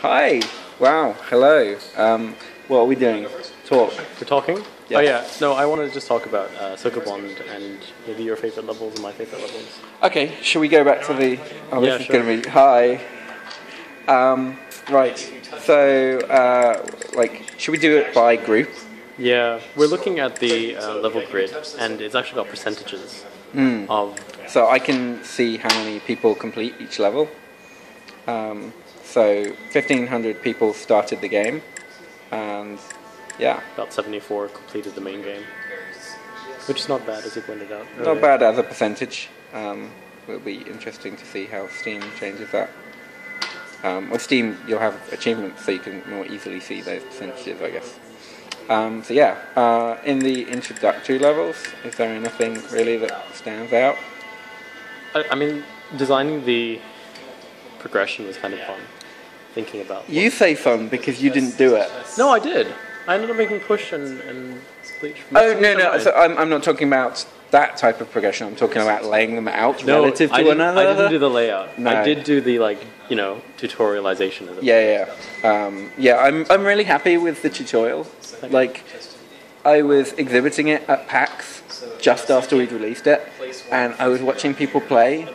Hi. Wow. Hello. What are we doing? Talk. We're talking? Yeah. Oh yeah. No, I want to just talk about Sokobond and maybe your favorite levels and my favorite levels. Okay. Shall we go back to the? Oh, Yeah, this is sure. going to be hi. Right. So, should we do it by group? Yeah, we're looking at the level grid, and it's actually got percentages of. So I can see how many people complete each level. So 1,500 people started the game, and yeah, About 74 completed the main game, which is not bad, as you pointed out. not bad as a percentage. It'll be interesting to see how Steam changes that. With Steam, you'll have achievements, so you can more easily see those percentages, I guess. In the introductory levels, is there anything really that stands out? I mean, designing the progression was kind of fun. Thinking about. You say fun because you didn't do it. No, I did. I ended up making push and bleach. Oh no! So I'm not talking about that type of progression. I'm talking about laying them out relative to another. I didn't do the layout. No. I did do the tutorialization of it. Yeah. I'm really happy with the tutorial. Like, I was exhibiting it at PAX just after we'd released it, and I was watching people play,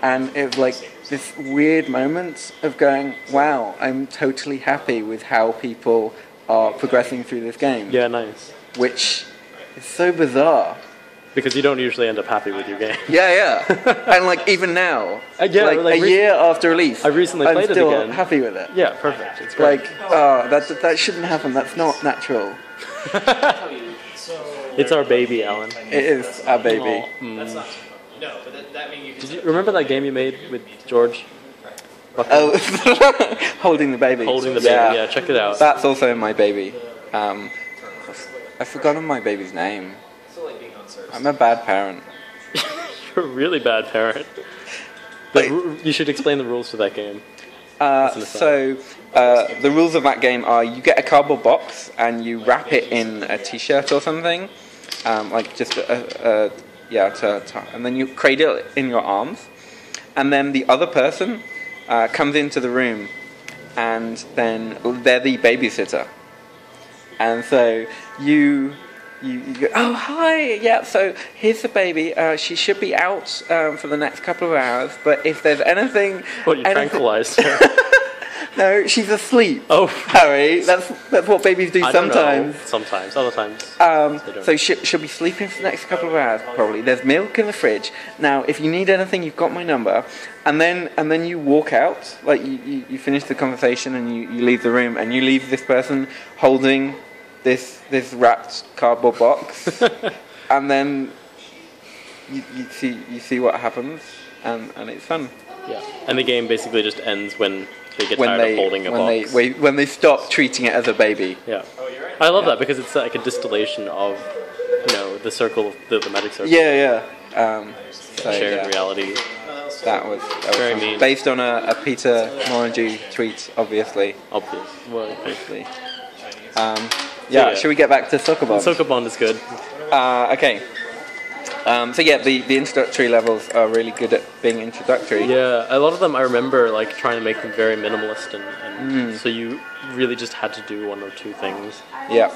and it was like this weird moment of going, wow, I'm totally happy with how people are progressing through this game. Yeah, nice. Which is so bizarre. Because you don't usually end up happy with your game. Yeah. And even now, a year after release, I recently played it again. I'm still happy with it. Yeah, perfect. It's great. That shouldn't happen. That's not natural. It's our baby, Alan. It is our baby. That's not. No, but that means Did you remember that game you made with George? Oh, holding the baby. Holding the baby. Yeah, check it out. That's also my baby. I've forgotten my baby's name. I'm a bad parent. You're a really bad parent. You should explain the rules to that game. The rules of that game are: you get a cardboard box and you wrap it in a T-shirt or something, and then you cradle it in your arms, and then the other person comes into the room, and then they're the babysitter, and so you go, oh hi, yeah, so here's the baby, she should be out for the next couple of hours, but if there's anything... What, you tranquilized her? No, she's asleep. Oh, Harry, that's what babies do sometimes. Sometimes, other times. So she'll be sleeping for the next couple of hours, probably. There's milk in the fridge. Now, if you need anything, you've got my number. And then you walk out, you finish the conversation and you leave the room, and you leave this person holding this wrapped cardboard box, and then you see what happens, and it's fun. Yeah, and the game basically just ends when they get tired of holding a box. When they stop treating it as a baby. Yeah, I love that because it's like a distillation of the circle, the magic circle. Yeah. Shared reality. That was very fun. mean. Based on a Peter Morangy tweet, obviously. Obviously. Should we get back to Sokobond? Sokobond is good. Okay. The introductory levels are really good at being introductory. Yeah, a lot of them I remember trying to make them very minimalist, and so you really just had to do one or two things. Yeah.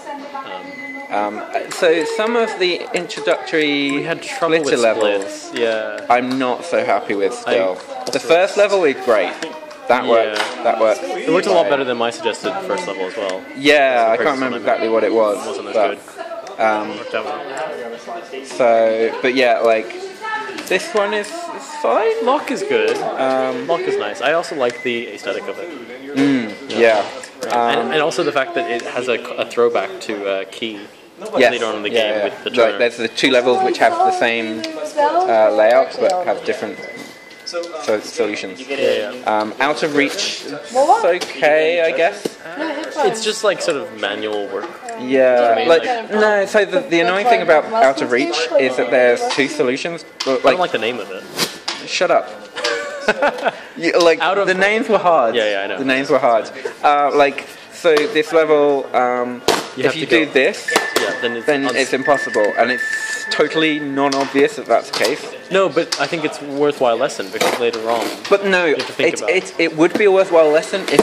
So some of the introductory we had trouble with levels, yeah, I'm not so happy with still. The first level is great. That worked. It worked a lot better than my suggested first level as well. Yeah, I can't remember exactly what it was. It wasn't as good. Worked out well. This one is fine. Lock is good. Lock is nice. I also like the aesthetic of it. Yeah. And also the fact that it has a throwback to Key later on in the game with the turner. There's the two levels which have the same layout but have different solutions. Yeah. Out of Reach, it's okay, I guess. It's just sort of manual work. Yeah, So the annoying thing about Out of Reach is that there's two solutions. I don't like the name of it. Shut up. The names were hard. Yeah, I know. The names were hard. So this level, if you do this, then it's impossible, and it's totally non-obvious that that's the case. No, but I think it's a worthwhile lesson because later on. But no, it would be a worthwhile lesson if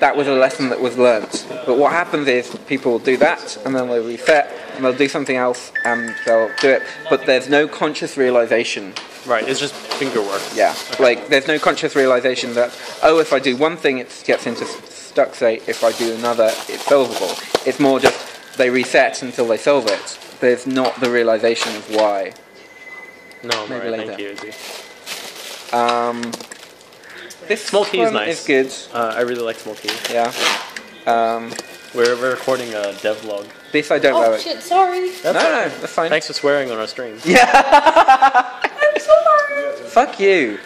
that was a lesson that was learnt. But what happens is people will do that, and then they'll reset, and they'll do something else, and they'll do it. But there's no conscious realization. Right, it's just finger work. Yeah, okay. Like there's no conscious realization that, oh, if I do one thing, it gets into stuck state. If I do another, it's solvable. It's more just they reset until they solve it. There's not the realization of why. No, maybe right, thank you, Izzy. This Small Key is nice. Is good. I really like Small Key. Yeah. We're recording a devlog. This I don't know. Oh shit, sorry. No, that's fine. Thanks for swearing on our stream. Yeah. I'm sorry. Fuck you.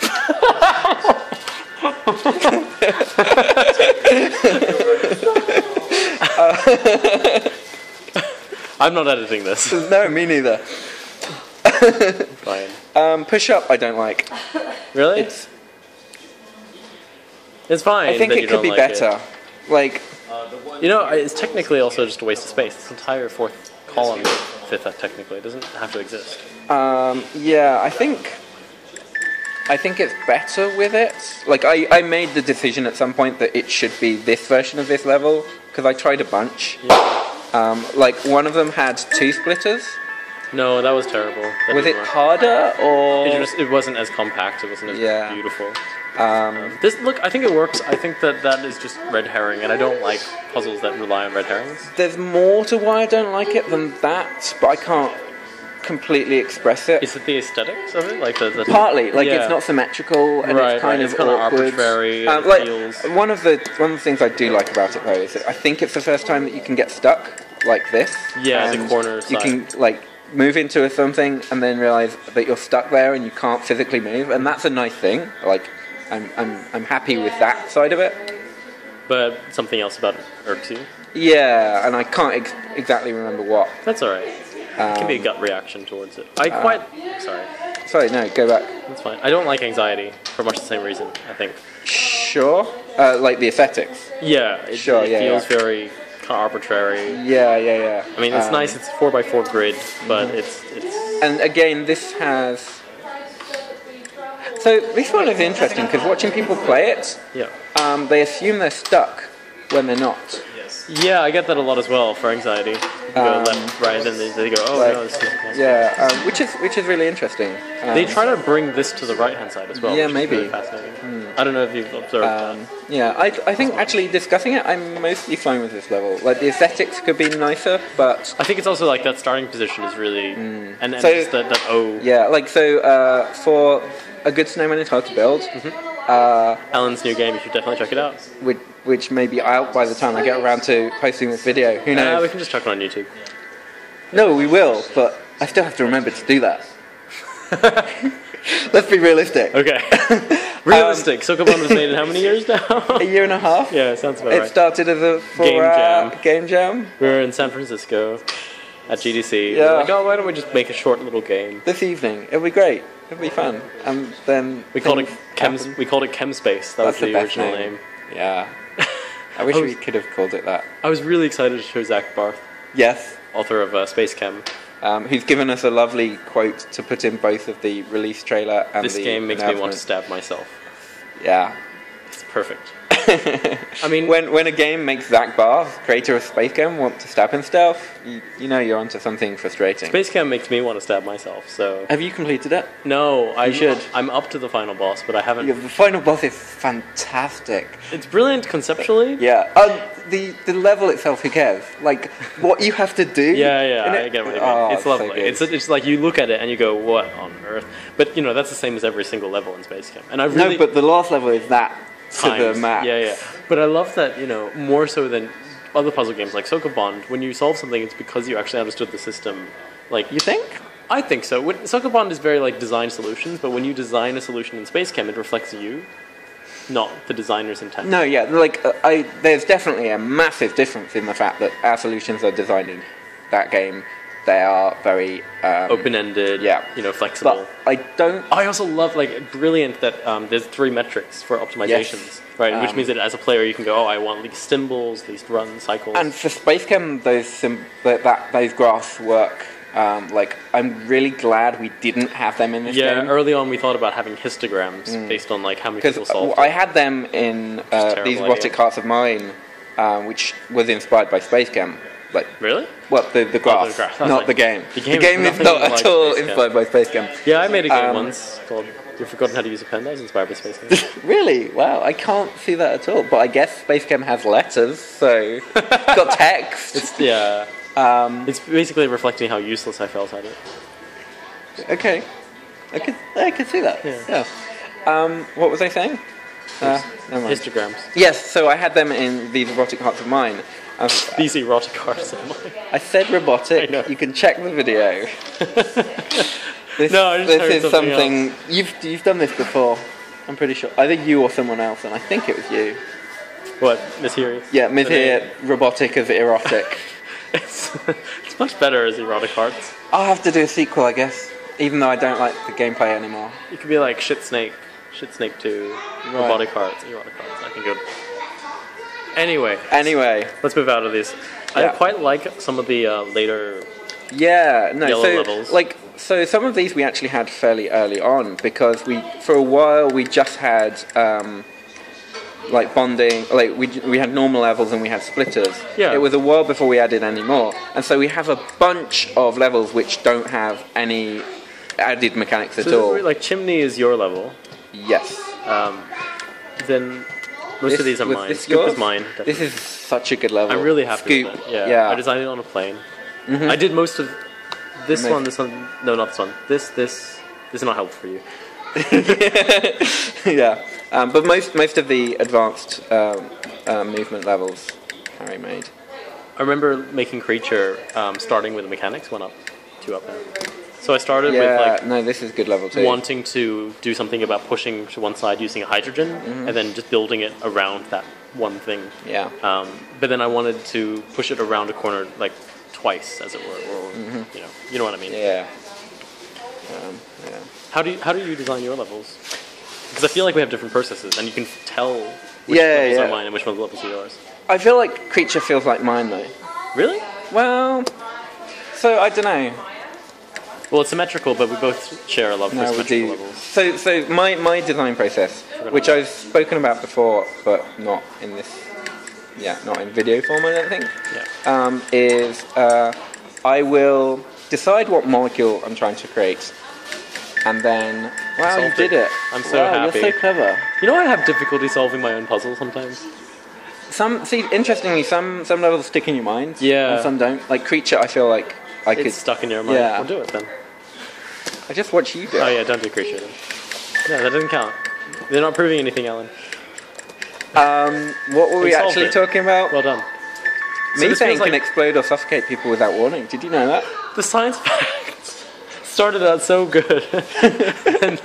I'm not editing this. No, me neither. Fine. Push up, I don't like. Really? It's fine. I think it could be better. Like, you know, it's technically also just a waste of space. This entire fourth column, fifth technically, doesn't have to exist. Yeah, I think it's better with it. Like, I made the decision at some point that it should be this version of this level, because I tried a bunch. Yeah. Like, one of them had 2 splitters. No, that was terrible. That was it harder, or...? It wasn't as compact, it wasn't as beautiful. Look, I think it works. I think that is just red herring, and I don't like puzzles that rely on red herrings. There's more to why I don't like it than that, but I can't completely express it. Is it the aesthetics of it? Like the partly, like it's not symmetrical, and it's kind of arbitrary. Like one of the things I do like about it though is that I think it's the first time that you can get stuck like this. Yeah, the corner side. You can like move into something and then realize that you're stuck there and you can't physically move, and that's a nice thing. Like I'm happy with that side of it. But something else about it irks you? Yeah, and I can't exactly remember what. That's alright. It can be a gut reaction towards it. Sorry, no, go back. That's fine. I don't like anxiety for much the same reason, I think. Sure. Like the aesthetics. Yeah. It feels very arbitrary. Yeah. I mean, it's nice. It's 4x4 grid, but it's. And again, this has. So this one is interesting because watching people play it, they assume they're stuck when they're not. Yeah, I get that a lot as well for anxiety. You go left, right, and they go, oh no, this is which is really interesting. They try to bring this to the right hand side as well. Yeah, which maybe. Is really fascinating. I don't know if you've observed that. Yeah, I think actually discussing it, I'm mostly fine with this level. Like the aesthetics could be nicer, but I think it's also like that starting position is really and so, just that O. Yeah, like so for a good snowman it's hard to build. Alan's new game, you should definitely check it out. Which may be out by the time I get around to posting this video. Who knows? We can just chuck it on YouTube. No, we will, but I still have to remember to do that. Let's be realistic. Okay. Realistic. Sokobond was made in how many years now? A year and a half. Yeah, sounds about right. It started as a game jam. We were in San Francisco at GDC. Yeah. We were like, oh, why don't we just make a short little game? This evening. It'll be great. It'll be fun. And then we called it Chemspace. That was the original name. Yeah. I wish we could have called it that. I was really excited to show Zach Barth. Yes. Author of Space Chem. Who's given us a lovely quote to put in both of the release trailer and this game makes me want to stab myself. Yeah. It's perfect. I mean, when a game makes Zach Barth, creator of Space Chem, want to stab himself, you know you're onto something frustrating. Space Chem makes me want to stab myself. So have you completed it? No, I should. I'm up to the final boss, but I haven't. Yeah, the final boss is fantastic. It's brilliant conceptually. Yeah. The level itself, who cares? Like what you have to do. Yeah. I get what you mean. It's lovely. So it's like you look at it and you go, what on earth? But you know that's the same as every single level in Space Chem. And no, but the last level is that. To the max. Yeah. But I love that, you know, more so than other puzzle games like Sokobond, when you solve something, it's because you actually understood the system. Like, you think? I think so. Sokobond is very like design solutions, but when you design a solution in Space Chem, it reflects you, not the designer's intent. No, yeah, like there's definitely a massive difference in the fact that our solutions are designed in that game. They are very open-ended, you know, flexible. But I also love, like, brilliant that there's 3 metrics for optimizations, right? Which means that as a player you can go, oh, I want least symbols, least run cycles. And for Space Chem, those graphs work Like, I'm really glad we didn't have them in this game. Yeah, early on we thought about having histograms based on like how many people solved it. I had them in these Robotic Hearts of Mine, which was inspired by Space Cam. Like, really? Well, the graph, not the game. The game is not at all inspired by Space Cam. Yeah, I made a game once called You've Forgotten How to Use a Pen that was inspired by Space Cam. Really? Wow, I can't see that at all. But I guess Space Cam has letters, so it's got text. It's basically reflecting how useless I felt at it. Okay, I could see that. Yeah. What was I saying? Never mind. Histograms. Yes, so I had them in these Robotic Hearts of Mine. These erotic hearts of mine. I said robotic. You can check the video. This is something you've done this before. I'm pretty sure. Either you or someone else, and I think it was you. What, Miss Here? Yeah, Miss Here. Robotic as erotic. It's much better as erotic hearts. I'll have to do a sequel, I guess. Even though I don't like the gameplay anymore. It could be like Shit Snake 2, Robotic Hearts, erotic hearts. I think it would. Anyway, let's move out of these. I quite like some of the later yellow levels. So some of these we actually had fairly early on because for a while we just had like bonding, like we had normal levels and we had splitters. Yeah. It was a while before we added any more, and so we have a bunch of levels which don't have any added mechanics at all. Like Chimney is your level. Yes. Then most of these are mine. Scoop is mine. Definitely. This is such a good level. I'm really happy with it. Yeah. I designed it on a plane. Mm-hmm. I did most of this one. No, not this one. This is not helpful for you. Yeah. But most of the advanced movement levels Harry made. I remember making Creature starting with the mechanics 1 up, 2 up now. So I started with this is good level too. Wanting to do something about pushing to one side using a hydrogen, and then just building it around that one thing. Yeah. But then I wanted to push it around a corner like twice, as it were, or you know what I mean. Yeah. How do you design your levels? Because I feel like we have different processes, and you can tell which levels are mine and which levels are yours. I feel like Creature feels like mine though. Really? Well, so I don't know. Well, it's symmetrical, but we both share a love for symmetrical levels. So my design process, which I've spoken about before, but not in not in video form, I don't think. Yeah. Is I will decide what molecule I'm trying to create, and then you did it. I'm so happy. You're so clever. You know, I have difficulty solving my own puzzles sometimes. Interestingly, some levels stick in your mind, and some don't. Like Creature, I feel like it's stuck in your mind. Yeah. We'll do it then. I just watch you do it. Oh yeah, don't do Creature then. No, that doesn't count. They're not proving anything, Alan. What were we actually talking about? Well done. Methane can explode or suffocate people without warning. Did you know that? The science facts started out so good. And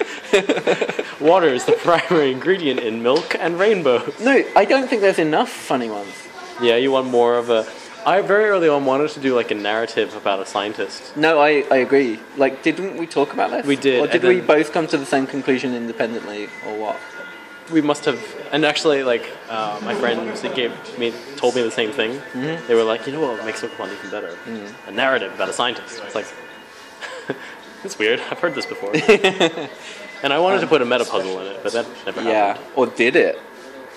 water is the primary ingredient in milk and rainbows. No, I don't think there's enough funny ones. Yeah, you want more of a... I very early on wanted to do like a narrative about a scientist. No, I agree. Like, didn't we talk about this? We did. Or did we both come to the same conclusion independently, or what? We must have. And actually, like, my friends told me the same thing. Mm-hmm. They were like, you know what makes Sokobond even better? A narrative about a scientist. It's like, it's weird. I've heard this before. And I wanted to put a meta puzzle in it, but that never happened. Yeah, or did it?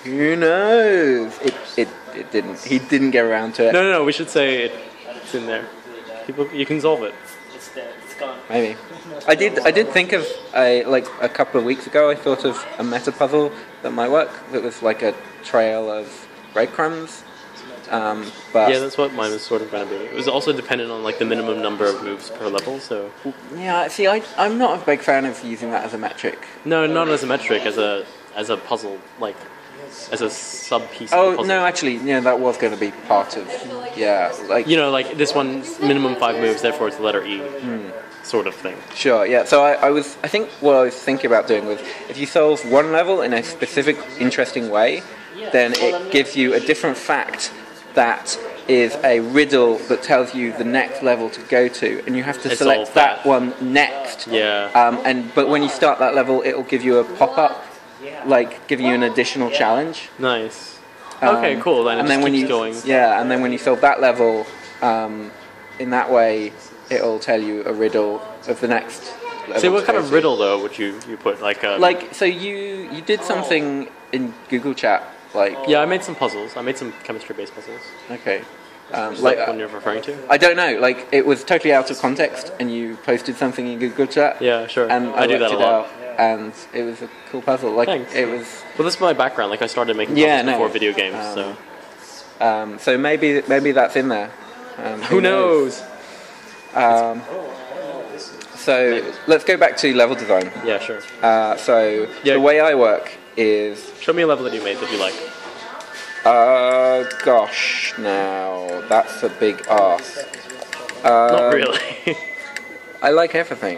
Who knows? It didn't. He didn't get around to it. No. We should say it's in there. You can solve it. It's there. It's gone. Maybe. I did think of a couple of weeks ago. I thought of a meta puzzle that might work. That was like a trail of breadcrumbs. But yeah, that's what mine was sort of going to be. It was also dependent on like the minimum number of moves per level. So yeah, see, I'm not a big fan of using that as a metric. No, not as a metric, as a puzzle, like as a sub piece. Oh, of the puzzle. No, actually, that was going to be part of. Yeah, like like this one's minimum 5 moves, therefore it's the letter E, sort of thing. Sure, yeah. So I think what I was thinking about doing was if you solve one level in a specific, interesting way, then it gives you a different fact that is a riddle that tells you the next level to go to, and you have to select that one next. Yeah. But when you start that level, it will give you a pop-up, like giving you an additional challenge. Nice. Okay, cool. Then and then when you going. Yeah, and then when you solve that level, in that way, it'll tell you a riddle of the next level. See, what to kind go of to. riddle though would you put So you did something in Google Chat, like Yeah, I made some puzzles. I made some chemistry-based puzzles. okay, Is that one you're referring to? I don't know, like it was totally out of context, and you posted something in Google Chat. Yeah, sure. And I do that worked a it lot. out, and it was a cool puzzle. Like Thanks. it was. Well, this is my background. Like I started making puzzles before video games, so So maybe that's in there. who knows? So let's go back to level design. Yeah, sure. The way I work is Show me a level that you made that you like. gosh, now that's a big ask. Not really. I like everything.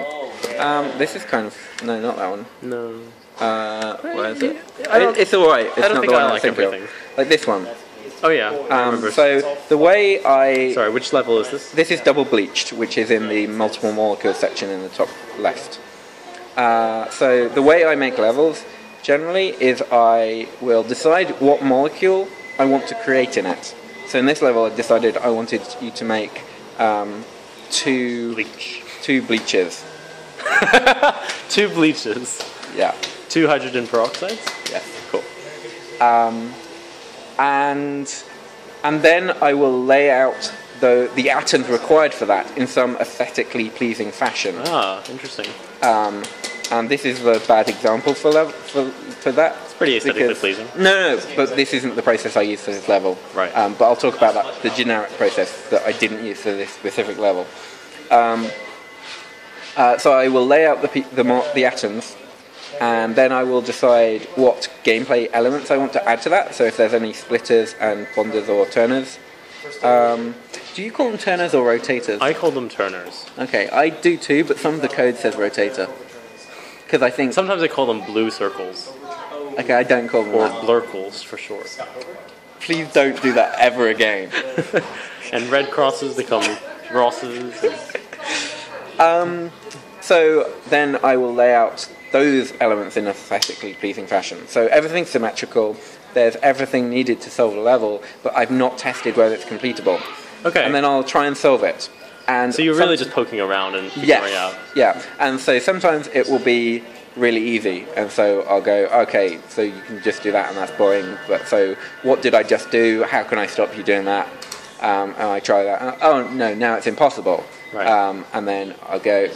This is kind of no, not that one. No. Where is it? I don't- It's alright. It's I don't not think the one I I'm like thinking of. everything. Like this one. Oh yeah. I remember. So the way I Sorry, which level is this? This is double bleached, which is in the multiple molecules section in the top left. So the way I make levels generally is I will decide what molecule I want to create in it. So in this level I decided I wanted you to make two bleaches. Two bleaches. Yeah. 2 hydrogen peroxides. Yes. Cool. And then I will lay out the atoms required for that in some aesthetically pleasing fashion. Ah, interesting. And this is a bad example for that. It's pretty aesthetically pleasing. No, but this isn't the process I use for this level. Right. But I'll talk about that, the generic process that I didn't use for this specific level. So I will lay out the atoms, and then I will decide what gameplay elements I want to add to that. So if there's any splitters and bonders or turners. Do you call them turners or rotators? I call them turners. Okay, I do too, but some of the code says rotator. Because I think... Sometimes I call them blue circles. Okay, I don't call them Or that. blurkles for short. Please don't do that ever again. And red crosses become Rosses. So then I will lay out those elements in a aesthetically pleasing fashion. So everything's symmetrical, there's everything needed to solve a level, but I've not tested whether it's completable. Okay. And then I'll try and solve it. And So you're really just poking around and figuring out. Yeah, and so sometimes it will be really easy, and so I'll go, okay, so you can just do that and that's boring, but so what did I just do? How can I stop you doing that? And I try that, and, oh no, now it's impossible. Right. And then I'll go,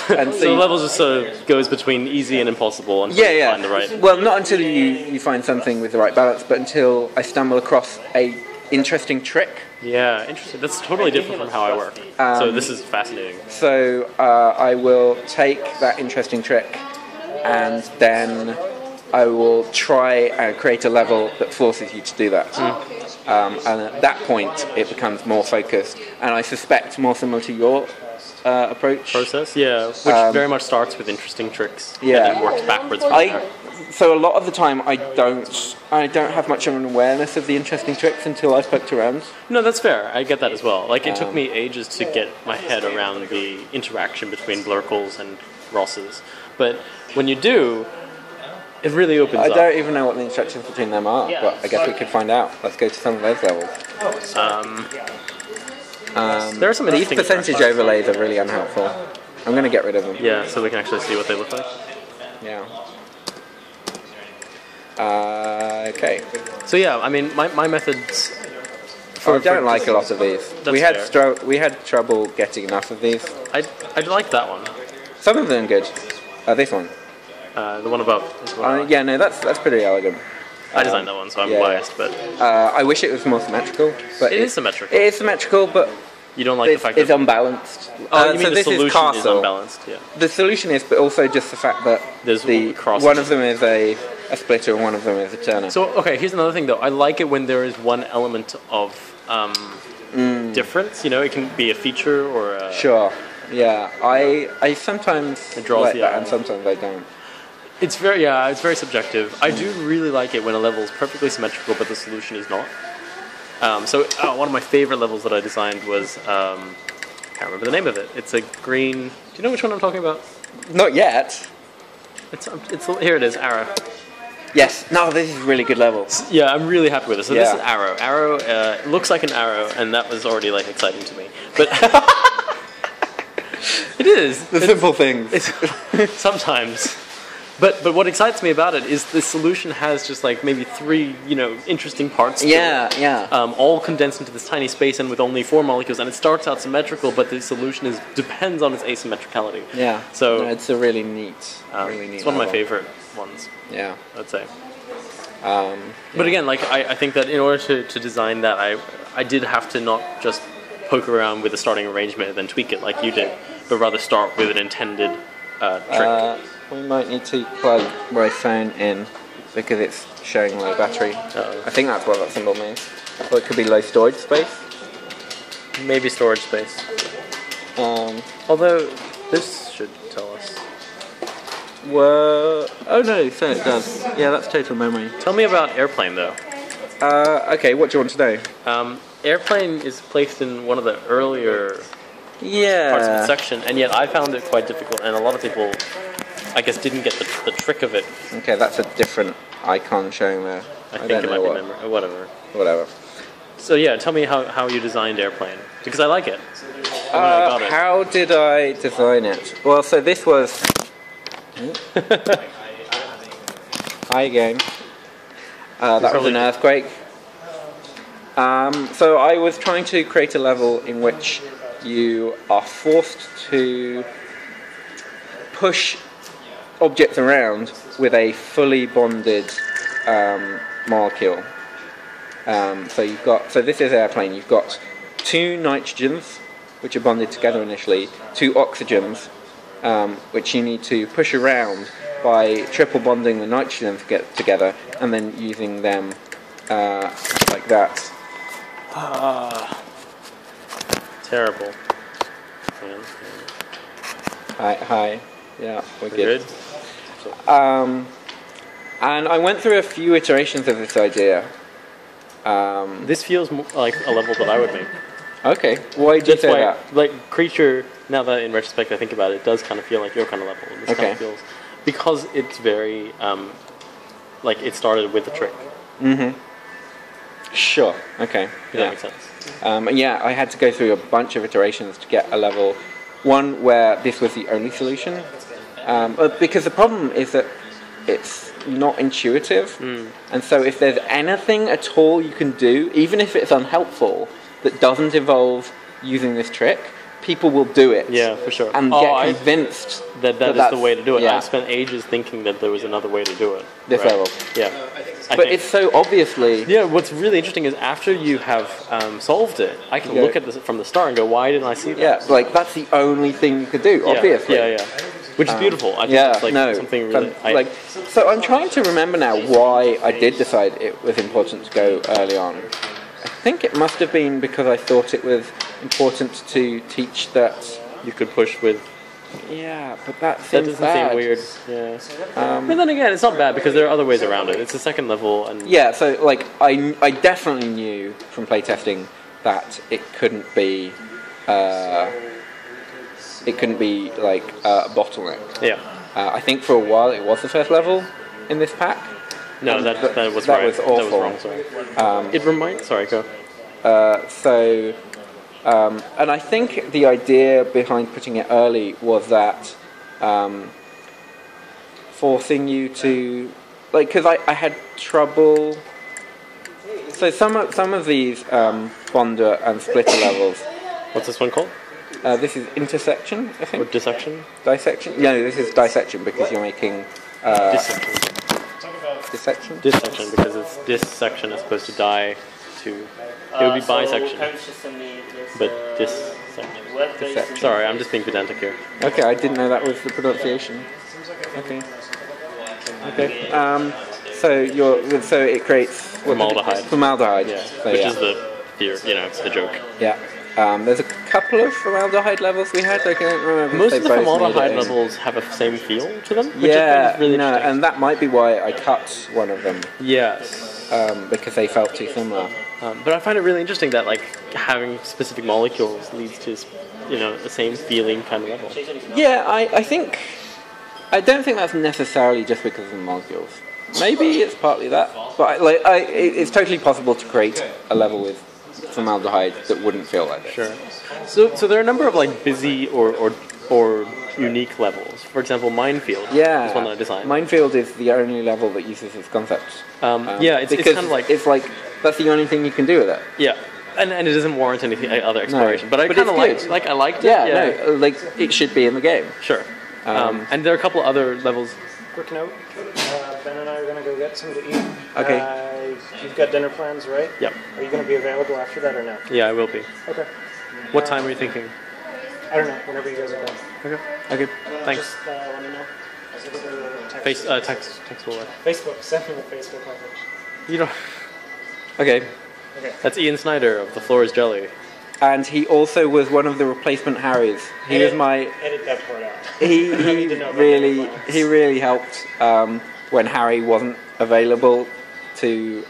and So the levels just sort of goes between easy and impossible until you find the right. Well, not until you find something with the right balance, but until I stumble across a interesting trick. Yeah, interesting. That's totally different from how I work. So this is fascinating. So I will take that interesting trick, and then I will try and create a level that forces you to do that. And at that point, it becomes more focused, and I suspect more similar to your approach. Process, yeah, which very much starts with interesting tricks and Yeah. then works backwards from there. So a lot of the time, I don't have much of an awareness of the interesting tricks until I've poked around. No, that's fair. I get that as well. Like, it took me ages to get my head around the interaction between blurkles and Rosses. But when you do, it really opens I up. don't even know what the instructions between them are, but I guess we could find out. Let's go to some of those levels. There are some These interesting percentage interactions. overlays are really unhelpful. I'm going to get rid of them. Yeah, so we can actually see what they look like. Yeah. Okay. So yeah, I mean, my methods... I don't like a lot of these. That's We had trouble getting enough of these. I like that one. Some of them are good. This one. The one above. Is what I like. Yeah, no, that's pretty elegant. I designed that one, so I'm yeah. biased, but I wish it was more symmetrical. But it is symmetrical. It is symmetrical, but You don't like the fact it's that... unbalanced. Oh, you mean so the this solution is Castle. unbalanced, yeah. The solution is, but also just the fact that There's crosses. one of them is a splitter and one of them is a turner. So, okay, here's another thing, though. I like it when there is one element of difference. You know, it can be a feature or a... Sure. Yeah, I sometimes It draws like the that eye. and sometimes I don't. It's very subjective. I do really like it when a level is perfectly symmetrical, but the solution is not. One of my favorite levels that I designed was... I can't remember the name of it. It's a green... Do you know which one I'm talking about? Not yet. It's here it is, Arrow. Yes. No, this is a really good level. Yeah, I'm really happy with it. So this Yeah. is Arrow. Arrow looks like an arrow, and that was already like exciting to me. But It is. The simple things. Sometimes. But what excites me about it is the solution has just like maybe 3, interesting parts to it. All condensed into this tiny space and with only 4 molecules, and it starts out symmetrical, but the solution depends on its asymmetricality. Yeah. So it's a really neat, it's one of my favorite ones. Yeah. I'd say. But again, like I think that in order to design that, I did have to not just poke around with the starting arrangement and then tweak it like you did, but rather start with an intended trick. We might need to plug my phone in because it's showing low battery. I think that's what that symbol means. Or it could be low storage space. Maybe storage space. Although this should tell us. Well, oh no, so it does. Yeah, that's total memory. Tell me about Airplane though. Okay, what do you want to know? Airplane is placed in one of the earlier parts of the section, and yet I found it quite difficult, and a lot of people, I guess, didn't get the trick of it. Okay, that's a different icon showing there. I think it might be whatever. Whatever. So yeah, tell me how you designed Airplane, because I like it. I got it. How did I design it? Well, so this was... Hi again. That was an earthquake. So I was trying to create a level in which you are forced to push objects around with a fully bonded molecule. So this is Airplane. You've got 2 nitrogens, which are bonded together initially, 2 oxygens, which you need to push around by triple bonding the nitrogens together, and then using them like that. Terrible. Hi. Yeah, we're good. And I went through a few iterations of this idea. This feels like a level that I would make. Okay, why did you say that? Like Creature, now that in retrospect I think about it, it does kind of feel like your kind of level. This kind of feels, because it's very, like it started with a trick. Mm-hmm. Sure, okay. That makes sense. I had to go through a bunch of iterations to get a level, one where this was the only solution. Because the problem is that it's not intuitive, and so if there's anything at all you can do, even if it's unhelpful, that doesn't involve using this trick, people will do it. Yeah, for sure. And get convinced that is the way to do it. Yeah. I spent ages thinking that there was another way to do it. This level. Yeah. But it's so obviously... Yeah, what's really interesting is after you have solved it, I can look at this from the start and go, why didn't I see that? Yeah, like that's the only thing you could do, obviously. Yeah. Which is beautiful. I think it's like something really... So I'm trying to remember now why I did decide it was important to go early on. I think it must have been because I thought it was important to teach that... You could push with... Yeah, but that doesn't seem weird. Yeah. But then again, it's not bad because there are other ways around it. It's a second level, and so like I definitely knew from playtesting that it couldn't be like a bottleneck. Yeah. I think for a while it was the first level in this pack. No, that was that right. was awful. That was wrong. Sorry. It reminds. Sorry, go. And I think the idea behind putting it early was that forcing you to, like, because I had trouble. So some of these bonder and splitter levels. What's this one called? This is intersection, I think. Or dissection? Dissection? No, this is dissection because you're making... dissection. Dissection? Dissection, because it's dissection as opposed to die to... It would be bisection. But dissection. Sorry, I'm just being pedantic here. Okay, I didn't know that was the pronunciation. Okay. So it creates... Formaldehyde. Formaldehyde. Yeah, so, which is the theory, it's the joke. Yeah. There's a couple of formaldehyde levels we had. I can't remember. Most of the formaldehyde levels have a same feel to them, which yeah, is really interesting. And that might be why I cut one of them. Yes. Because they felt too similar. But I find it really interesting that like having specific molecules leads to the same feeling kind of level. Yeah, I don't think that's necessarily just because of the molecules. Maybe it's partly that, but it's totally possible to create a level with formaldehyde that wouldn't feel like this. Sure. So there are a number of like busy or or unique levels. For example, Minefield Yeah, is one that I designed. Minefield is the only level that uses this concept. Yeah, it's because kind of like... it's like that's the only thing you can do with it. Yeah, and it doesn't warrant anything other exploration. But I kind of it's liked, good. I liked it. Yeah, no, like it should be in the game. Sure. And there are a couple other levels. Quick note, Ben and I are going to go get something to eat. Okay. You've got dinner plans, right? Yep. Are you going to be available after that or no? Yeah, I will be. Okay. What time are you thinking? I don't know, whenever you guys are done. Okay. Thanks. Just let me know. I'll send you the text. Text will work. Facebook, send me the Facebook message. You don't... Okay. That's Ian Snyder of The Floor is Jelly. And he also was one of the replacement Harrys. He was my. Edit that part out. He really helped when Harry wasn't available to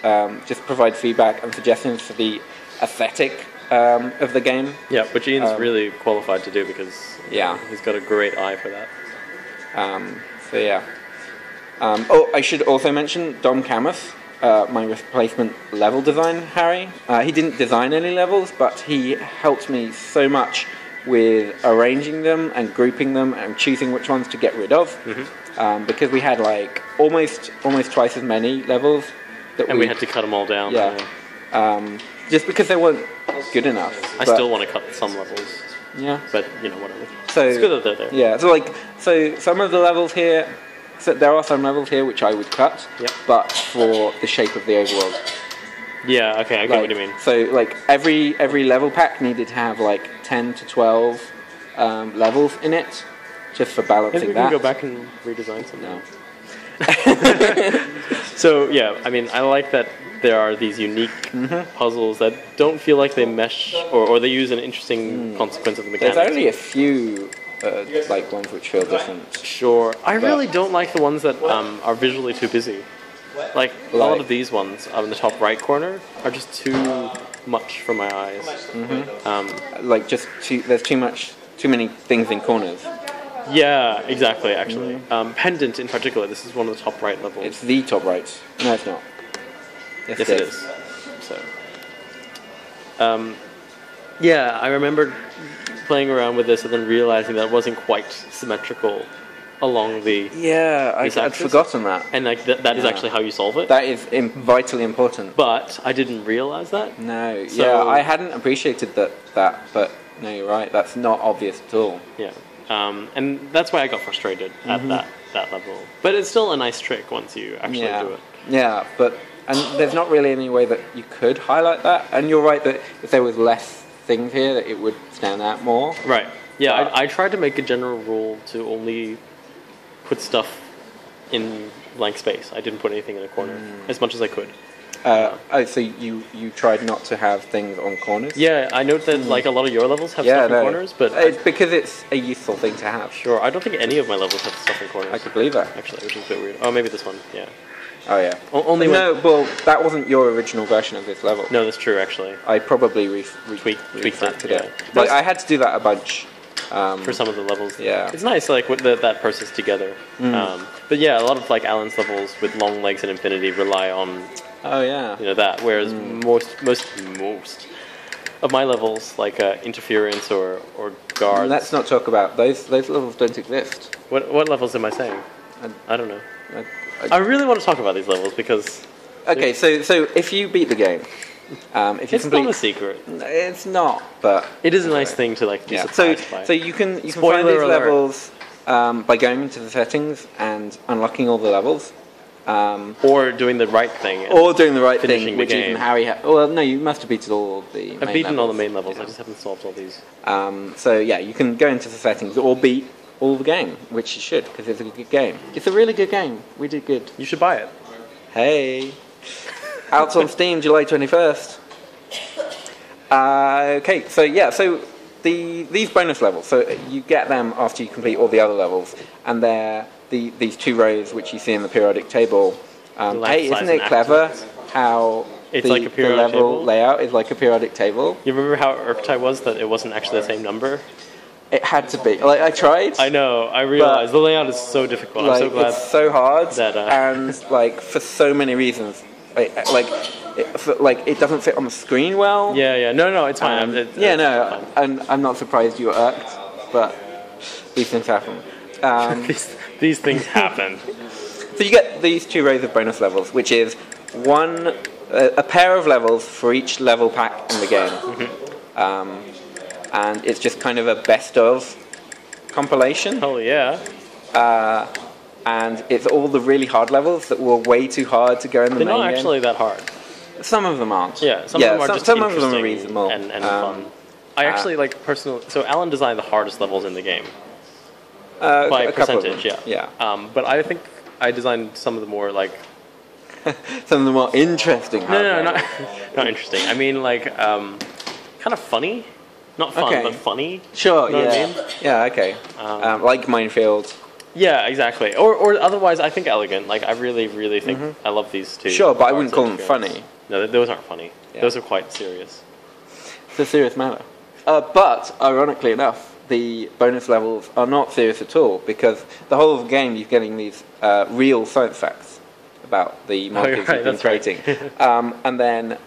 just provide feedback and suggestions for the aesthetic of the game. Yeah, which Ian's really qualified to do because he's got a great eye for that. So yeah. I should also mention Dom Camus, my replacement level design Harry. He didn't design any levels, but he helped me so much with arranging them and grouping them and choosing which ones to get rid of. Because we had like almost twice as many levels. And we had to cut them all down. Yeah. Just because they weren't good enough. I still want to cut some levels. Yeah. But, whatever. So, it's good that they're there. Yeah, so some of the levels here, so there are some levels here which I would cut, but for the shape of the overworld. Yeah, okay, I get what you mean. So, like, every level pack needed to have, like, 10 to 12 levels in it, just for balancing Maybe we that. can go back and redesign some now. So, yeah, I mean, I like that there are these unique puzzles that don't feel like they mesh, or they use an interesting consequence of the mechanics. There's only a few, like, ones which feel different. Sure. I really don't like the ones that are visually too busy. Like, a lot of these ones in the top right corner are just too much for my eyes. Like, there's too many things in corners. Yeah, exactly, actually. Pendant in particular, this is one of the top right levels. It's the top right. No, it's not. Yes, it is. So, yeah, I remember playing around with this and then realizing that it wasn't quite symmetrical along the... Yeah, I'd forgotten that. And like that is actually how you solve it. That is vitally important. But I didn't realize that. No, So- I hadn't appreciated that, but no, you're right. That's not obvious at all. Yeah. And that's why I got frustrated at that level. But it's still a nice trick once you actually do it. Yeah, and there's not really any way that you could highlight that. And you're right that if there was less things here, that it would stand out more. Right. Yeah, I tried to make a general rule to only put stuff in blank space. I didn't put anything in a corner as much as I could. So you tried not to have things on corners? Yeah, I note that like a lot of your levels have stuff in corners, but it's because it's a useful thing to have. Sure, I don't think any of my levels have stuff in corners. I could believe that. Actually, which is a bit weird. Oh, maybe this one. Yeah. Oh yeah. Only well, that wasn't your original version of this level. No, that's true. Actually, I probably tweaked refactored it. it. Like I had to do that a bunch. For some of the levels. Yeah. It's nice, like, with that process together. But yeah, a lot of, like, Alan's levels with long legs and infinity rely on, that, whereas most of my levels, like interference or guards... Let's not talk about those levels don't exist. What levels am I saying? I don't know. I really want to talk about these levels because... Okay, so if you beat the game... it's not a secret. It's not, but it is a nice thing to like be surprised by. So you can find these levels by going into the settings and unlocking all the levels, or doing the right thing, which even Harry. Well, no, you must have beaten all the. I've beaten all the main levels. I just haven't solved all these. So yeah, you can go into the settings or beat all the game, which you should because it's a good game. It's a really good game. We did good. You should buy it. Hey. Out on Steam, July 21st. Okay, so these bonus levels, so you get them after you complete all the other levels, and they're these two rows which you see in the periodic table. Hey, isn't it clever how it's like a the periodic level table? Layout is like a periodic table? You remember how irked I was that it wasn't actually the same number? It had to be. Like I tried. I know. I realized the layout is so difficult. Like, I'm so glad. It's so hard, that, and like for so many reasons. It doesn't fit on the screen well. Yeah. No, it's fine. And I'm not surprised you were irked, but these things happen. These things happen. So you get these 2 rows of bonus levels, which is a pair of levels for each level pack in the game. And it's just kind of a best of compilation. Oh yeah. And it's all the really hard levels that were way too hard to go in the They're main not game. actually that hard. Some of them aren't. Yeah, some of them are just some of them interesting are reasonable and fun. I actually like personally. So Alan designed the hardest levels in the game by a couple of percentage. them. Yeah. But I think I designed some of the more like. Some of the more interesting. No, not interesting. I mean like kind of funny, not fun, Okay. but funny. Sure. You know what I mean? Yeah. Okay. Like Minefield. Yeah, exactly. Or otherwise, I think elegant. Like I really think I love these two. Sure, but I wouldn't parts call of them experience. funny. No, those aren't funny. Yeah. Those are quite serious. It's a serious matter. But ironically enough, the bonus levels are not serious at all because the whole of the game you're getting these real science facts about the molecules you've been creating. And then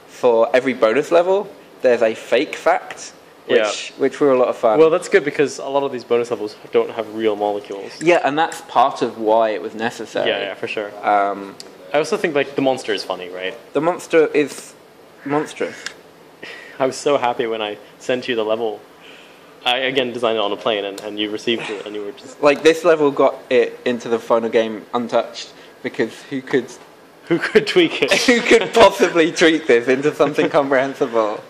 for every bonus level, there's a fake fact, which were a lot of fun. Well, that's good because a lot of these bonus levels don't have real molecules. Yeah, and that's part of why it was necessary. Yeah, for sure. I also think like the monster is funny, right? The monster is monstrous. I was so happy when I sent you the level. I again designed it on a plane, and you received it, and you were just Like this level got it into the final game untouched because who could tweak it? who could possibly tweak this into something comprehensible?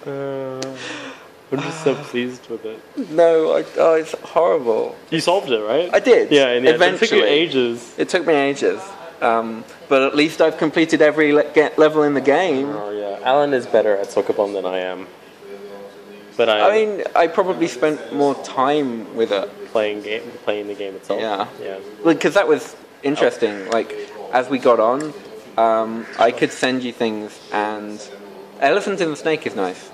I'm just so pleased with it. No, it's horrible. You solved it, right? I did. Yeah, in the end. Eventually. It took you ages. It took me ages. But at least I've completed every level in the game. Oh yeah, Alan is better at Sokobond than I am. But I mean, I probably spent more time with it. playing the game itself. Yeah. Because that was interesting. Like, as we got on, I could send you things, and Elephant in the Snake is nice.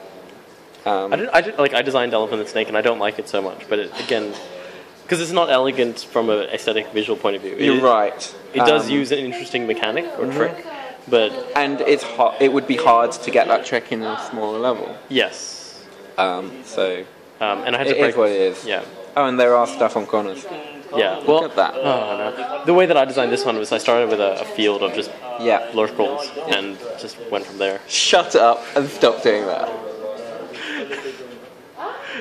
I designed Elephant and Snake, and I don't like it so much. But again, because it's not elegant from an aesthetic visual point of view. You're right. It does use an interesting mechanic or trick, but and it would be hard to get that trick in a smaller level. yes. And I had to It break is what it is. Yeah. Oh, and there are stuff on corners. Yeah. Look Well, at that. oh, no. The way that I designed this one was I started with a field of just Yeah. blur scrolls and just went from there. Shut up and stop doing that.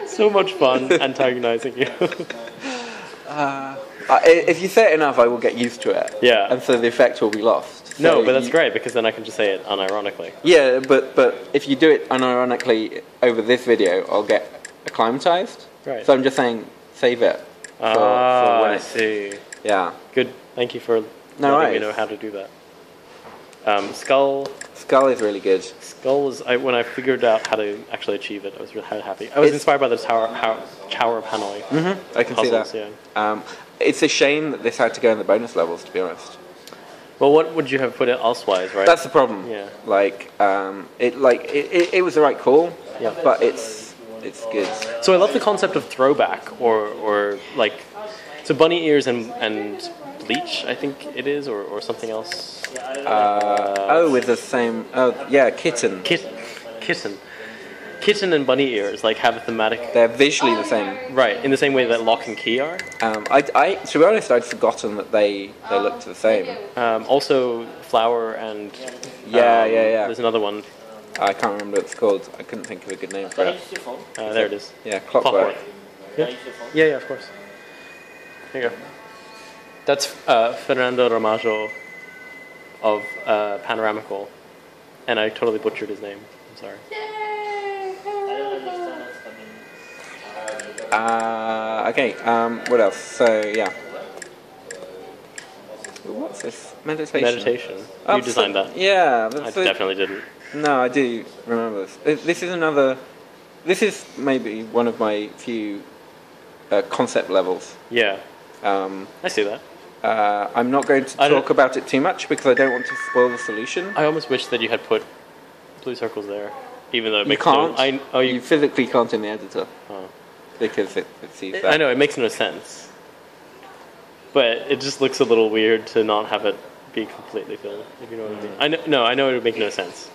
So much fun antagonizing you. If you say it enough, I will get used to it. Yeah. And so the effect will be lost. No, So but that's you- great because then I can just say it unironically. Yeah, but if you do it unironically over this video, I'll get acclimatized. Right. So I'm just saying, save it. For when I it's- see. Yeah. Good. Thank you for No letting me worries. know how to do that. Skull Skull is really good. was when I figured out how to actually achieve it. I was really happy. I was inspired by the Tower of Hanoi. I can see Puzzles, that. yeah. It's a shame that this had to go in the bonus levels, to be honest. Well, what would you have put it elsewise, right? That's the problem. Yeah. It was the right call. Yeah. But it's good. So I love the concept of throwback, or like, so bunny ears and bleach, I think it is, or something else. With the same. Oh, yeah, kitten. Kitten and bunny ears like have a thematic. They're visually the same. Right, in the same way that lock and key are. To be honest, I'd forgotten that they looked the same. Also, flower and. Yeah. There's another one. I can't remember what it's called. I couldn't think of a good name for it. There it is. Yeah, Clockwork. Yeah, of course. There you go. That's Fernando Ramajo of Panoramical, and I totally butchered his name. I'm sorry. Okay, what else? So, yeah. What's this? Meditation. You designed that. Yeah. I definitely didn't. No, I do remember this. This is maybe one of my few concept levels. Yeah. I see that. I'm not going to talk about it too much because I don't want to spoil the solution. I almost wish that you had put blue circles there, even though it You makes can't. you You physically can't in the editor Oh. because it sees that. I know it makes no sense, but it just looks a little weird to not have it be completely filled. If you know what I mean. I know it would make no sense.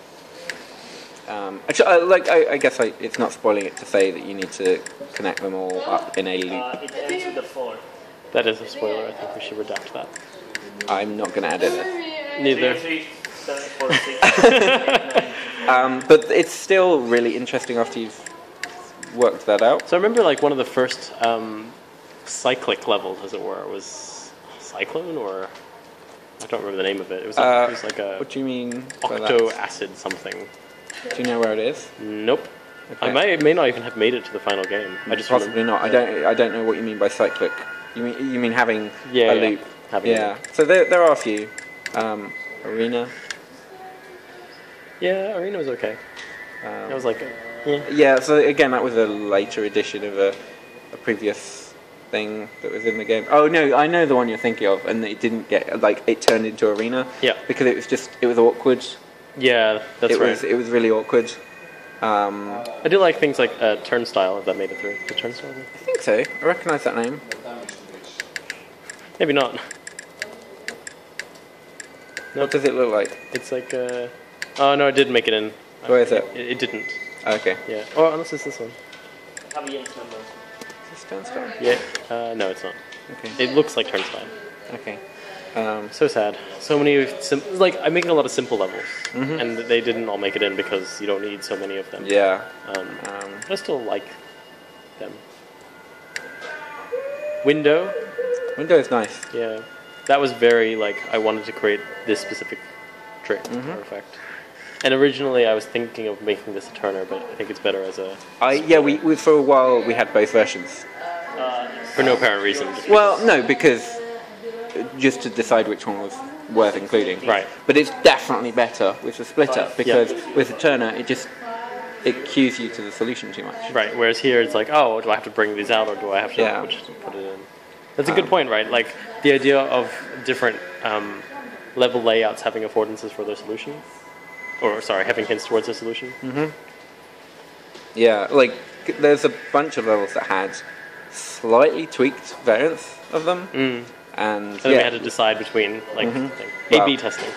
Actually, I guess it's not spoiling it to say that you need to connect them all up in a loop. It ends with the 4. That is a spoiler. I think we should redact that. I'm not going to edit it. Neither. 3, 7, 4, 6, 8, 9. But it's still really interesting after you've worked that out. So I remember like one of the first cyclic levels, as it were, was Cyclone, or I don't remember the name of it. It was like a What do you mean by octo that? acid something. Do you know where it is? Nope. Okay. I may not even have made it to the final game. I just Possibly remember, not. I don't know what you mean by cyclic. You mean having Yeah, a yeah. loop? Having a Yeah. So there are a few. Arena. Yeah, Arena was okay. It was like, yeah. Yeah. So again, that was a later edition of a previous thing that was in the game. Oh no, I know the one you're thinking of, and it didn't get it turned into Arena. Yeah. Because it was awkward. Yeah, that's right. It was really awkward. I do like things like Turnstile, if that made it through. The Turnstile? I think so. I recognise that name. Maybe not. What does it look like? It's like, oh no, it did make it in. Where is it? It didn't. Okay. Yeah. Or unless it's this one. Have a Jens number. Is this Turnstile? Yeah. No, it's not. Okay. It looks like Turnstile. Okay. So sad. So many, I'm making a lot of simple levels, and they didn't all make it in because you don't need so many of them. Yeah. I still like them. Window. Window is nice. Yeah. That was very, I wanted to create this specific trick or effect. And originally I was thinking of making this a turner, but I think it's better as a... we for a while we had both versions. For no apparent reason. Well, no, because just to decide which one was worth including. Right. But it's definitely better with the splitter, because with the turner it cues you to the solution too much. Right, whereas here it's like, oh, do I have to bring these out or do I have to just put it in? That's a good point, right? Like, the idea of different level layouts having affordances for their solution. Or, sorry, having hints towards their solution. Yeah, there's a bunch of levels that had slightly tweaked variants of them. And then we had to decide between, things. A/B testing.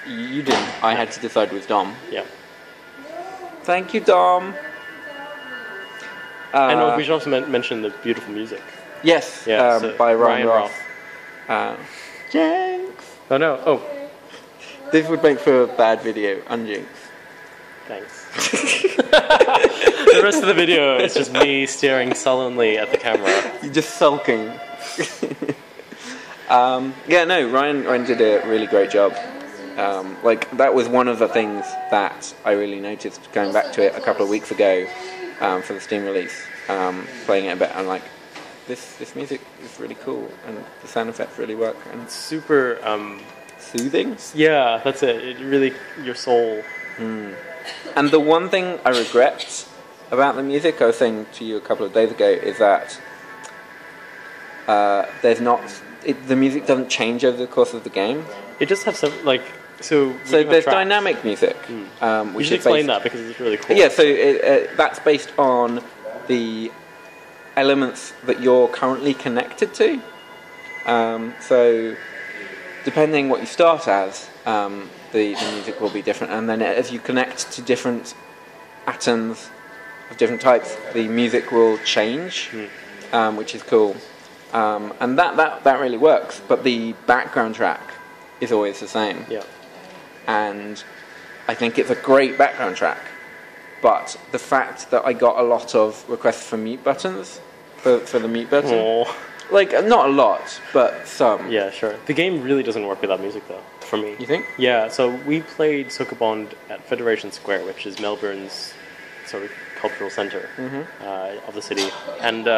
You didn't. I had to decide with Dom. Yeah. Thank you, Dom. And we should also mention the beautiful music. Yes, Yeah, so by Ryan Roth. Jinx. Oh no, This would make for a bad video, unjinx. thanks. The rest of the video is just me staring sullenly at the camera. You're just sulking. Ryan did a really great job. That was one of the things that I really noticed going back to it a couple of weeks ago for the Steam release. Playing it a bit, I'm like, this music is really cool, and the sound effects really work, and it's Super, soothing. yeah, that's it. It really, your soul. And the one thing I regret about the music, I was saying to you a couple of days ago, is that the music doesn't change over the course of the game. It just has some, so there's dynamic music. We should explain that because it's really cool. Yeah, so that's based on the elements that you're currently connected to. So depending what you start as, the music will be different, and then as you connect to different atoms of different types, the music will change, which is cool. And that really works, but the background track is always the same. Yeah. And I think it's a great background track, but the fact that I got a lot of requests for mute buttons, for the mute button, not a lot, but some. Yeah, sure. The game really doesn't work without music, though, for me. You think? Yeah, so we played Sokobond at Federation Square, which is Melbourne's sort of cultural centre of the city. And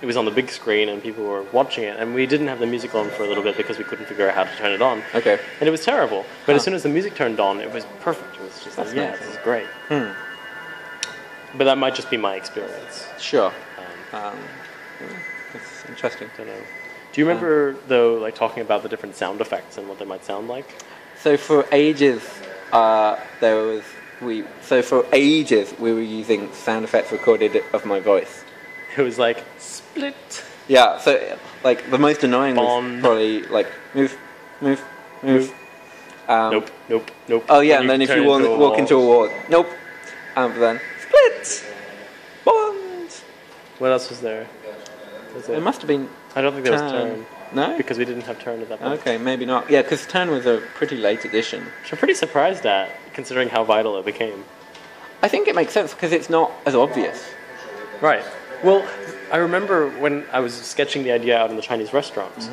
it was on the big screen, and people were watching it, and we didn't have the music on for a little bit because we couldn't figure out how to turn it on. Okay. And it was terrible. But as soon as the music turned on, it was perfect. It was just That's nice. This is great. But that might just be my experience. Sure. It's interesting. I don't know. Do you remember, though, talking about the different sound effects and what they might sound like? So for ages, we were using sound effects recorded of my voice. It was split. Yeah, so the most annoying Bond. was probably move. Nope. Oh yeah, and then if you walk into a wall, nope. But then Split Bond. What else was there? Was It must have been I don't think there was Turn. Turn. No. Because we didn't have Turn at that point. Okay, maybe not. Yeah, because Turn was a pretty late addition. Which I'm pretty surprised at, considering how vital it became. I think it makes sense because it's not as obvious. Right. Well, I remember when I was sketching the idea out in the Chinese restaurants,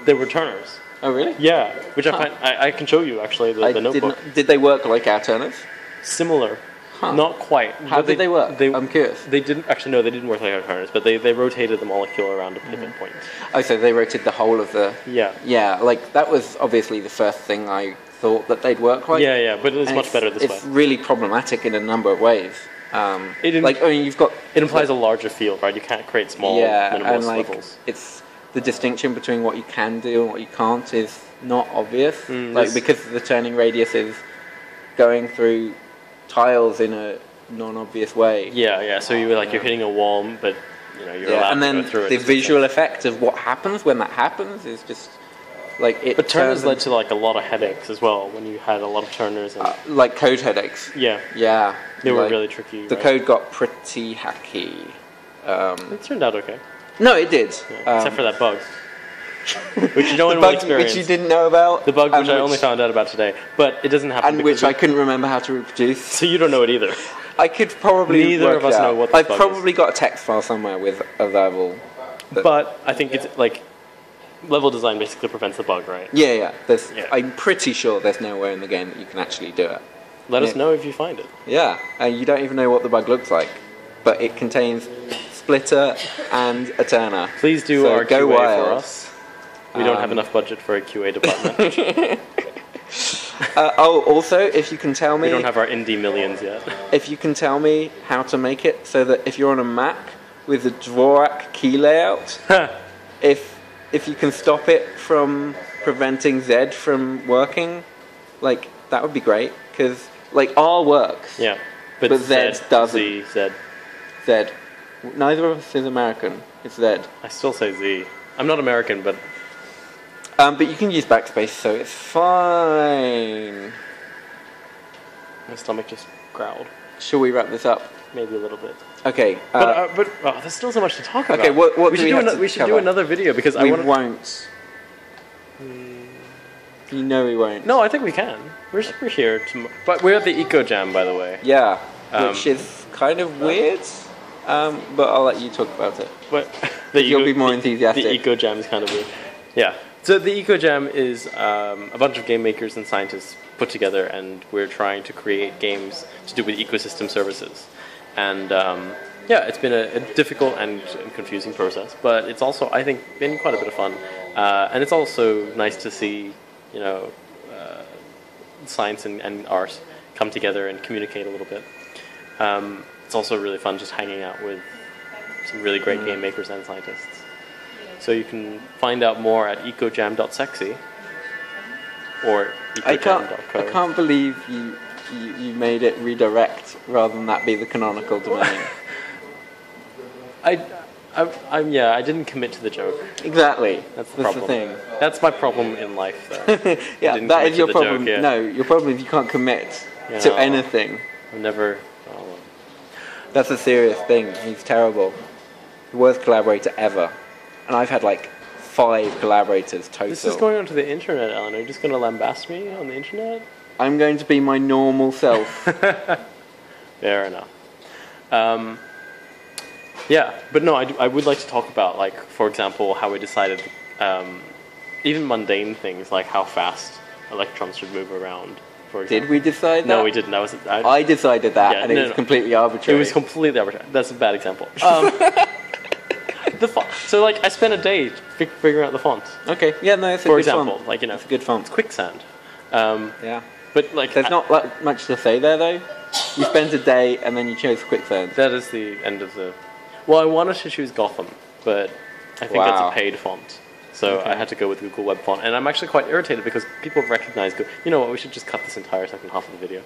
there were turners. Oh, really? Yeah, which I find I can show you actually the notebook. Did they work like our turners? Similar, Huh. not quite. How but did they work? I'm curious. They didn't actually. No, they didn't work like our turners, but they rotated the molecule around a pivot point. Oh, so they rotated the whole of the... Yeah. Yeah, like that was obviously the first thing I thought that they'd work like. Yeah, but it's And much better this way. It's really problematic in a number of ways. You've got... It implies a larger field, right? You can't create small, minimalist and levels. it's the distinction between what you can do and what you can't is not obvious. This- Because the turning radius is going through tiles in a non-obvious way. Yeah. So you're hitting a wall, but you're allowed and then to go through it. the visual effect of what happens when that happens is just like it. But turners turns led to a lot of headaches as well when you had a lot of turners. And, like code headaches. yeah, Yeah, they were like, really tricky. The right? code got pretty hacky. It turned out okay, No, it did. except for that bug, which no one the will bug experience. which you didn't know about. The bug and which I only found out about today, but it doesn't happen. and because which I couldn't remember how to reproduce. So you don't know it either. I could probably Neither work of us it out. know what this I've bug probably got a text file somewhere with a verbal. But I think it's level design basically prevents the bug, right? Yeah. Yeah. I'm pretty sure there's nowhere in the game that you can actually do it. Let us Yeah. know if you find it. Yeah, and you don't even know what the bug looks like, but it contains splitter and a turner. Please do So our go QA wild. for us. We don't have enough budget for a QA department. Also, if you can tell We me, don't have our indie millions yet. if you can tell me how to make it so that if you're on a Mac with the Dvorak key layout, if you can stop it from preventing Z from working, that would be great because R works. Yeah, But Z doesn't. Z. Z. Neither of us is American. It's Z. I still say Z. I'm not American, but But you can use backspace, so it's fine. my stomach just growled. Shall we wrap this up? Maybe a little bit. Okay. But there's still so much to talk about. Okay, what we do should we have do to we should cover? do another video because I We want. won't. You know we won't. No, I think we can. We're here but we're at the Eco Jam, by the way. Yeah, Um, which is kind of weird. But I'll let you talk about it. But You'll be more enthusiastic. The Eco Jam is kind of weird. Yeah. So the Eco Jam is a bunch of game makers and scientists put together, and we're trying to create games to do with ecosystem services. And it's been a difficult and confusing process, but it's also, I think, been quite a bit of fun. And it's also nice to see, science and art come together and communicate a little bit. It's also really fun just hanging out with some really great game makers and scientists. So you can find out more at ecojam.sexy or I ecojam.co. can't believe you made it redirect rather than that be the canonical domain. I didn't commit to the joke. Exactly. That's the That's problem. the thing. That's my problem in life, though. Yeah, didn't that commit is to your the problem. joke, yeah. No, your problem is you can't commit Yeah. to anything. I've never. That's a serious thing. He's terrible. The worst collaborator ever. And I've had 5 collaborators total. This is going onto the internet, Alan. Are you just going to lambast me on the internet? I'm going to be my normal self. Fair enough. But no, I would like to talk about, for example, how we decided, even mundane things like how fast electrons should move around. For example. Did we decide that? No, we didn't. That was I decided that, Yeah, and it was completely arbitrary. It was completely arbitrary. That's a bad example. So I spent a day figuring out the font. Okay, yeah, no, it's a For good example, font. it's It's a good font. quicksand. Yeah. But There's not much to say there, though. You spent a day, and then you chose quicksand. that is the end of the. Well, I wanted to choose Gotham, but I think that's Wow. a paid font, so Okay. I had to go with Google Web Font. And I'm actually quite irritated because people have recognized. You know what? We should just cut this entire second half of the video.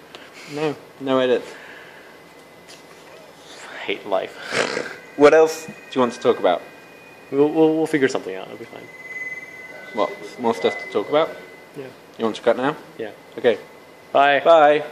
No edits. I hate life. What else do you want to talk about? We'll figure something out. It'll be fine. What? More stuff to talk about? Yeah. You want to cut now? Yeah. Okay. Bye. Bye.